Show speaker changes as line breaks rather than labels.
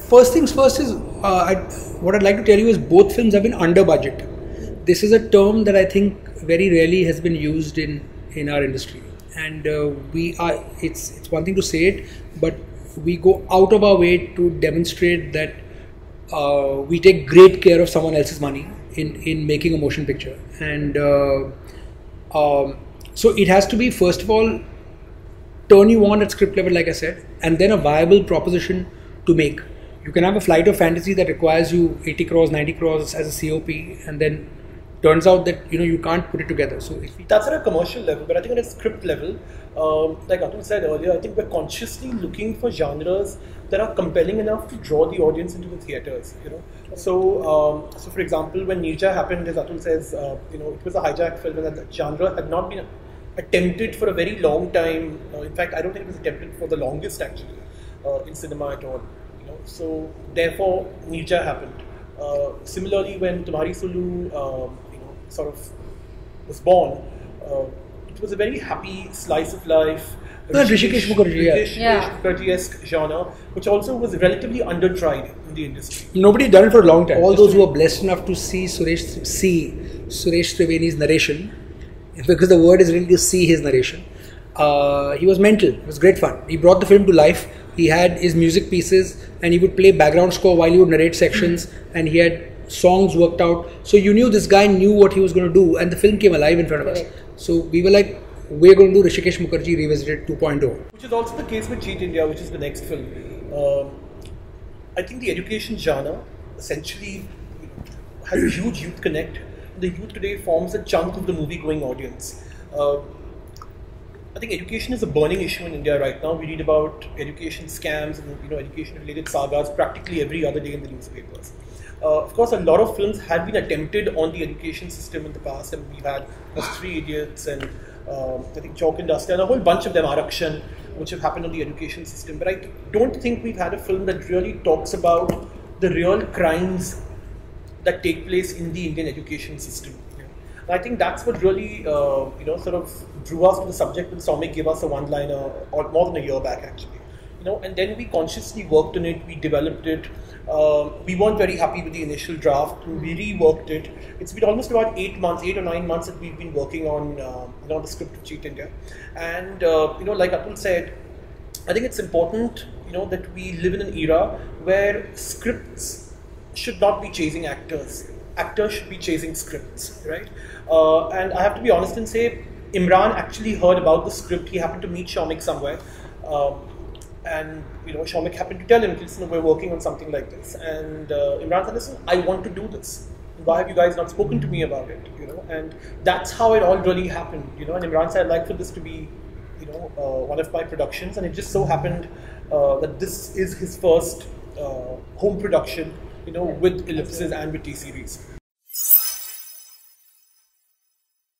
first things first is what I'd like to tell you is both films have been under budget. This is a term that I think very rarely has been used in our industry, and it's one thing to say it, but we go out of our way to demonstrate that we take great care of someone else's money in making a motion picture. And so it has to be, first of all, turn you on at script level, like I said, and then a viable proposition to make. You can have a flight of fantasy that requires you 80 crores, 90 crores as a COP, and then turns out that you can't put it together. So
that's at a commercial level, but I think at a script level, like Atul said earlier, I think we're consciously looking for genres that are compelling enough to draw the audience into the theaters. So for example, when Nirja happened, as Atul says, it was a hijack film, and that genre had not been attempted for a very long time. In fact, I don't think it was attempted for the longest actually in cinema at all. So therefore, Nirja happened. Similarly, when Tumhari Sulu sort of was born, it was a very happy slice of life.
Rishikesh
Mukherjee-esque genre, which also was relatively undertried in the industry.
Nobody had done it for a long time. All those who were blessed enough to see Suresh Triveni's narration, because the word is really to see his narration, he was mental. It was great fun. He brought the film to life. He had his music pieces, and he would play background score while he would narrate sections, and he had songs worked out. So you knew this guy knew what he was going to do, and the film came alive in front of us. So we were like, we're going to do Rishikesh Mukherjee Revisited 2.0.
Which is also the case with Cheat India, which is the next film. I think the education genre essentially has a huge youth connect. The youth today forms a chunk of the movie-going audience. I think education is a burning issue in India right now. We read about education scams and education-related sagas practically every other day in the newspapers. Of course, a lot of films had been attempted on the education system in the past, and we've had Three Idiots and I think Chalk and Dust and a whole bunch of them, Arakshan, which have happened on the education system. But I don't think we've had a film that really talks about the real crimes that take place in the Indian education system. And I think that's what really sort of drew us to the subject when Soumik gave us a one-liner more than a year back actually. And then we consciously worked on it, we developed it. We weren't very happy with the initial draft, and we reworked it. It's been almost about 8 or 9 months that we've been working on the script of Cheat India. And like Atul said, I think it's important that we live in an era where scripts should not be chasing actors. Actors should be chasing scripts, right? And I have to be honest and say, Imran actually heard about the script. He happened to meet Soumik somewhere. And Soumik happened to tell him, listen, we're working on something like this. And Imran said, listen, I want to do this. Why have you guys not spoken to me about it? And that's how it all really happened. And Imran said, I'd like for this to be, one of my productions. And it just so happened that this is his first home production, with Ellipses and with T-Series.